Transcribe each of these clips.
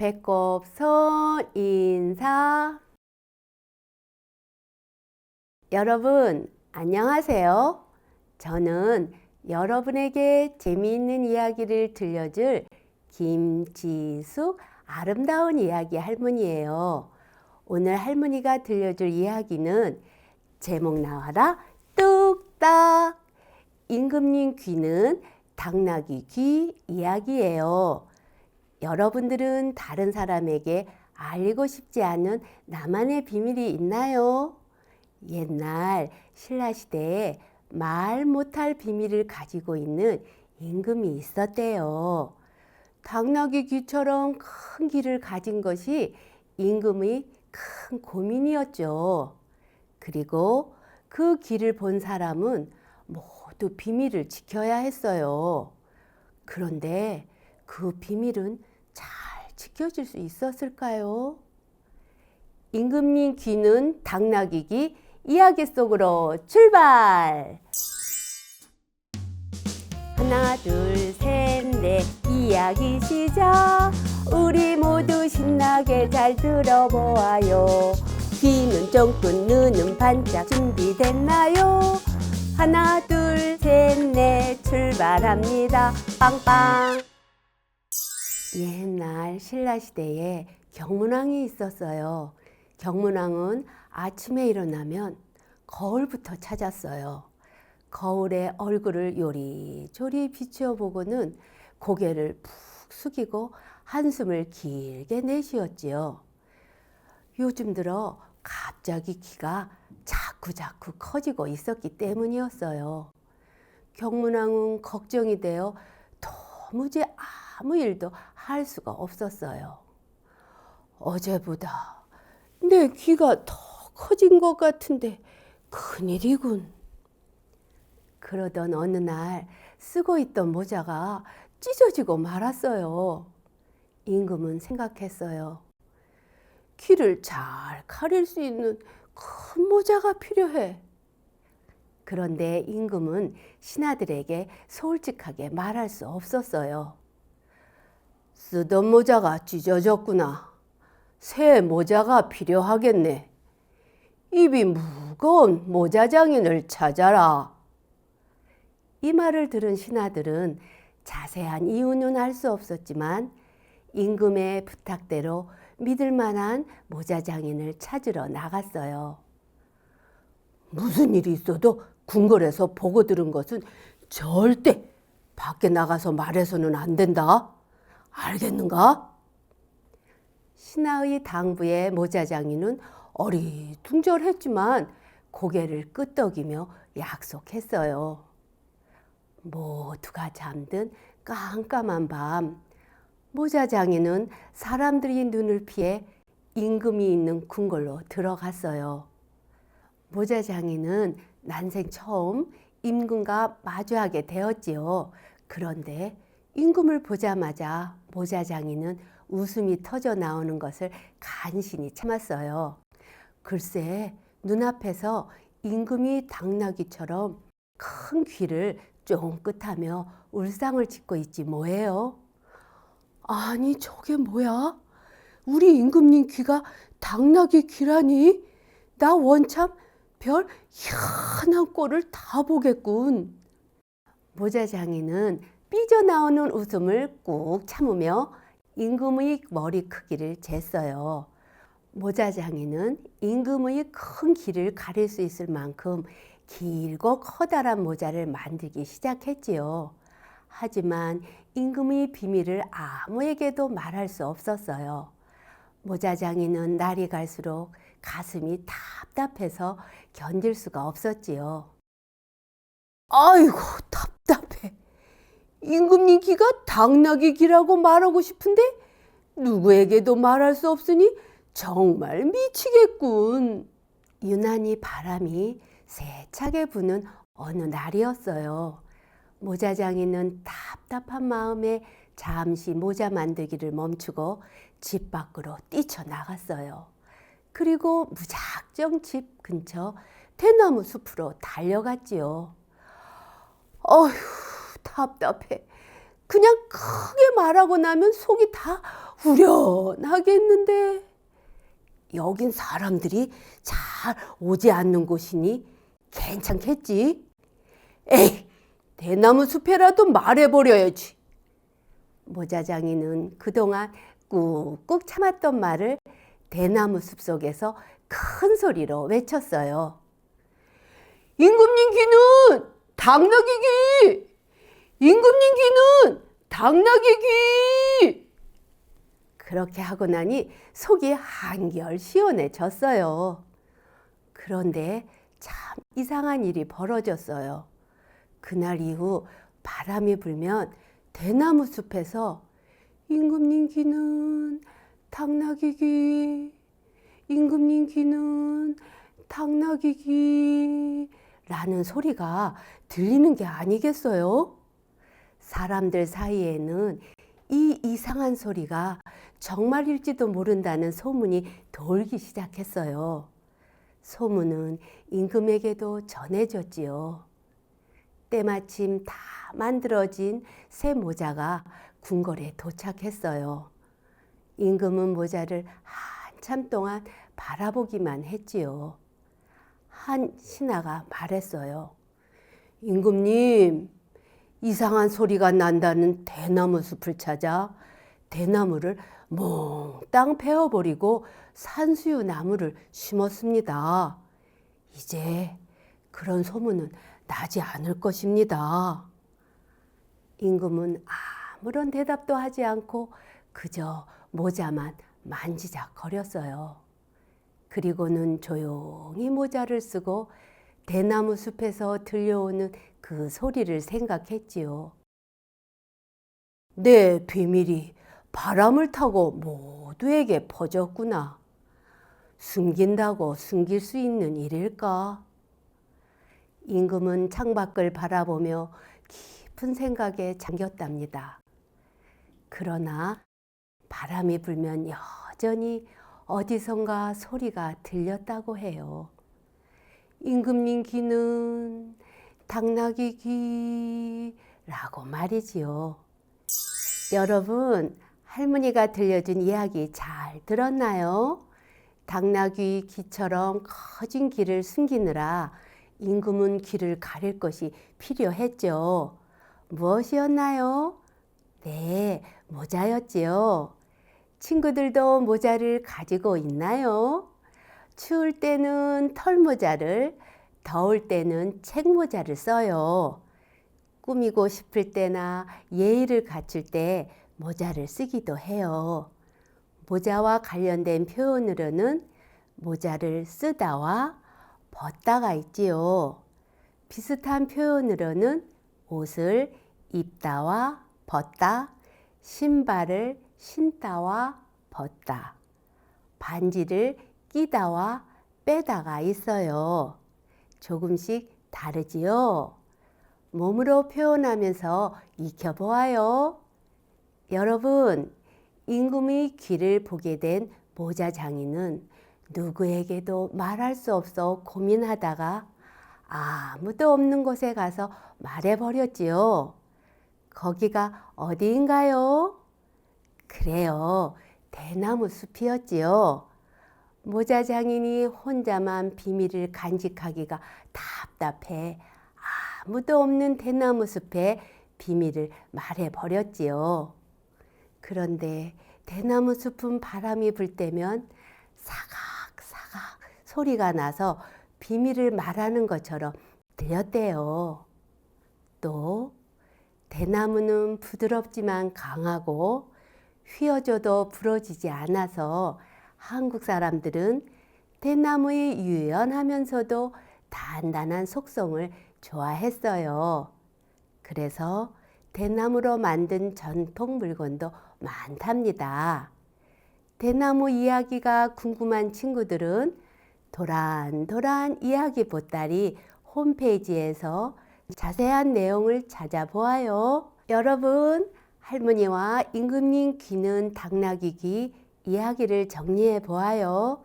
배꼽 손 인사. 여러분 안녕하세요. 저는 여러분에게 재미있는 이야기를 들려줄 김지숙 아름다운 이야기 할머니예요. 오늘 할머니가 들려줄 이야기는 제목 나와라 뚝딱. 임금님 귀는 당나귀 귀 이야기예요. 여러분들은 다른 사람에게 알리고 싶지 않은 나만의 비밀이 있나요? 옛날 신라시대에 말 못할 비밀을 가지고 있는 임금이 있었대요. 당나귀 귀처럼 큰 귀를 가진 것이 임금의 큰 고민이었죠. 그리고 그 귀를 본 사람은 모두 비밀을 지켜야 했어요. 그런데 그 비밀은 잘 지켜질 수 있었을까요? 임금님 귀는 당나귀 귀 이야기 속으로 출발! 하나 둘 셋 넷 이야기 시작. 우리 모두 신나게 잘 들어보아요. 귀는 쫑긋 눈은 반짝 준비됐나요? 하나 둘 셋 넷 출발합니다. 빵빵. 옛날 신라시대에 경문왕이 있었어요. 경문왕은 아침에 일어나면 거울부터 찾았어요. 거울에 얼굴을 요리조리 비추어 보고는 고개를 푹 숙이고 한숨을 길게 내쉬었지요. 요즘 들어 갑자기 키가 자꾸 커지고 있었기 때문이었어요. 경문왕은 걱정이 되어 도무지 아무 일도 할 수가 없었어요. 어제보다 내 귀가 더 커진 것 같은데 큰일이군. 그러던 어느 날 쓰고 있던 모자가 찢어지고 말았어요. 임금은 생각했어요. 귀를 잘 가릴 수 있는 큰 모자가 필요해. 그런데 임금은 신하들에게 솔직하게 말할 수 없었어요. 쓰던 모자가 찢어졌구나. 새 모자가 필요하겠네. 입이 무거운 모자장인을 찾아라. 이 말을 들은 신하들은 자세한 이유는 알 수 없었지만 임금의 부탁대로 믿을 만한 모자장인을 찾으러 나갔어요. 무슨 일이 있어도 궁궐에서 보고 들은 것은 절대 밖에 나가서 말해서는 안 된다. 알겠는가? 신하의 당부에 모자장이는 어리둥절했지만 고개를 끄덕이며 약속했어요. 모두가 잠든 깜깜한 밤, 모자장이는 사람들이 눈을 피해 임금이 있는 궁궐로 들어갔어요. 모자장이는 난생 처음 임금과 마주하게 되었지요. 그런데 임금을 보자마자 모자장이는 웃음이 터져 나오는 것을 간신히 참았어요. 글쎄, 눈앞에서 임금이 당나귀처럼 큰 귀를 쫑긋하며 울상을 짓고 있지 뭐예요? 아니, 저게 뭐야? 우리 임금님 귀가 당나귀 귀라니? 나 원참 별 희한한 꼴을 다 보겠군. 모자장이는 삐져나오는 웃음을 꾹 참으며 임금의 머리 크기를 쟀어요. 모자장이는 임금의 큰 귀를 가릴 수 있을 만큼 길고 커다란 모자를 만들기 시작했지요. 하지만 임금의 비밀을 아무에게도 말할 수 없었어요. 모자장이는 날이 갈수록 가슴이 답답해서 견딜 수가 없었지요. 아이고, 답답해. 임금님 귀가 당나귀 귀라고 말하고 싶은데 누구에게도 말할 수 없으니 정말 미치겠군. 유난히 바람이 세차게 부는 어느 날이었어요. 모자장이는 답답한 마음에 잠시 모자 만들기를 멈추고 집 밖으로 뛰쳐나갔어요. 그리고 무작정 집 근처 대나무 숲으로 달려갔지요. 어휴, 답답해. 그냥 크게 말하고 나면 속이 다 후련하겠는데 여긴 사람들이 잘 오지 않는 곳이니 괜찮겠지? 에이, 대나무 숲에라도 말해버려야지. 모자장이는 그동안 꾹꾹 참았던 말을 대나무 숲 속에서 큰 소리로 외쳤어요. 임금님 귀는 당나귀! 임금님 귀는 당나귀! 그렇게 하고 나니 속이 한결 시원해졌어요. 그런데 참 이상한 일이 벌어졌어요. 그날 이후 바람이 불면 대나무 숲에서 임금님 귀는 당나귀 귀, 임금님 귀는 당나귀 귀 라는 소리가 들리는 게 아니겠어요? 사람들 사이에는 이 이상한 소리가 정말일지도 모른다는 소문이 돌기 시작했어요. 소문은 임금에게도 전해졌지요. 때마침 다 만들어진 새 모자가 궁궐에 도착했어요. 임금은 모자를 한참 동안 바라보기만 했지요. 한 신하가 말했어요. 임금님, 이상한 소리가 난다는 대나무 숲을 찾아 대나무를 몽땅 베어버리고 산수유 나무를 심었습니다. 이제 그런 소문은 나지 않을 것입니다. 임금은 아무런 대답도 하지 않고 그저 모자만 만지작거렸어요. 그리고는 조용히 모자를 쓰고 대나무 숲에서 들려오는 그 소리를 생각했지요. 내 비밀이 바람을 타고 모두에게 퍼졌구나. 숨긴다고 숨길 수 있는 일일까? 임금은 창밖을 바라보며 깊은 생각에 잠겼답니다. 그러나 바람이 불면 여전히 어디선가 소리가 들렸다고 해요. 임금님 귀는 당나귀 귀라고 말이지요. 여러분, 할머니가 들려준 이야기 잘 들었나요? 당나귀 귀처럼 커진 귀를 숨기느라 임금은 귀를 가릴 것이 필요했죠. 무엇이었나요? 네, 모자였지요. 친구들도 모자를 가지고 있나요? 추울 때는 털모자를, 더울 때는 책모자를 써요. 꾸미고 싶을 때나 예의를 갖출 때 모자를 쓰기도 해요. 모자와 관련된 표현으로는 모자를 쓰다와 벗다가 있지요. 비슷한 표현으로는 옷을 입다와 벗다, 신발을 신다와 벗다, 반지를 끼다와 빼다가 있어요. 조금씩 다르지요? 몸으로 표현하면서 익혀보아요. 여러분, 임금의 귀를 보게 된 모자장이는 누구에게도 말할 수 없어 고민하다가 아무도 없는 곳에 가서 말해버렸지요. 거기가 어디인가요? 그래요, 대나무 숲이었지요. 모자장인이 혼자만 비밀을 간직하기가 답답해 아무도 없는 대나무 숲에 비밀을 말해버렸지요. 그런데 대나무 숲은 바람이 불 때면 사각사각 소리가 나서 비밀을 말하는 것처럼 들렸대요. 또 대나무는 부드럽지만 강하고 휘어져도 부러지지 않아서 한국 사람들은 대나무의 유연하면서도 단단한 속성을 좋아했어요. 그래서 대나무로 만든 전통 물건도 많답니다. 대나무 이야기가 궁금한 친구들은 도란도란 이야기 보따리 홈페이지에서 자세한 내용을 찾아보아요. 여러분, 할머니와 임금님 귀는 당나귀 귀 이야기를 정리해 보아요.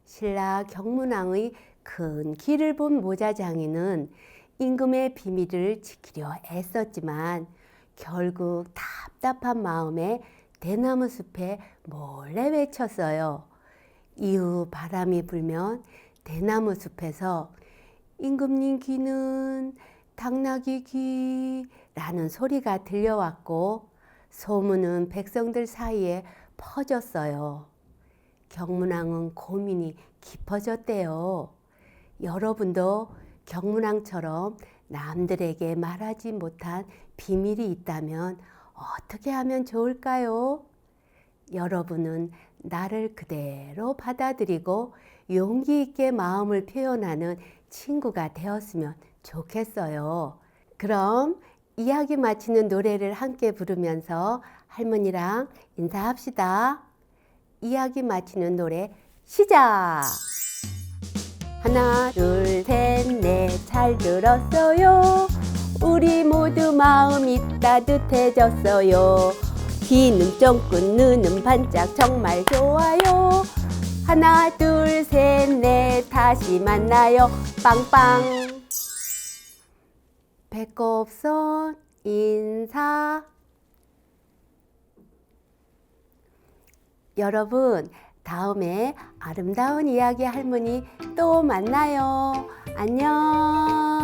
신라 경문왕의 큰 귀를 본 모자장이는 임금의 비밀을 지키려 애썼지만 결국 답답한 마음에 대나무 숲에 몰래 외쳤어요. 이후 바람이 불면 대나무 숲에서 임금님 귀는 당나귀 귀라는 소리가 들려왔고 소문은 백성들 사이에 퍼졌어요. 경문왕은 고민이 깊어졌대요. 여러분도 경문왕처럼 남들에게 말하지 못한 비밀이 있다면 어떻게 하면 좋을까요? 여러분은 나를 그대로 받아들이고 용기 있게 마음을 표현하는 친구가 되었으면 좋겠어요. 그럼 이야기 마치는 노래를 함께 부르면서 할머니랑 인사합시다. 이야기 마치는 노래 시작! 하나 둘 셋 넷 잘 들었어요. 우리 모두 마음이 따뜻해졌어요. 귀는 쫑긋 눈은 반짝 정말 좋아요. 하나 둘 셋 넷 다시 만나요. 빵빵. 배꼽 손 인사. 여러분, 다음에 아름다운 이야기 할머니 또 만나요. 안녕.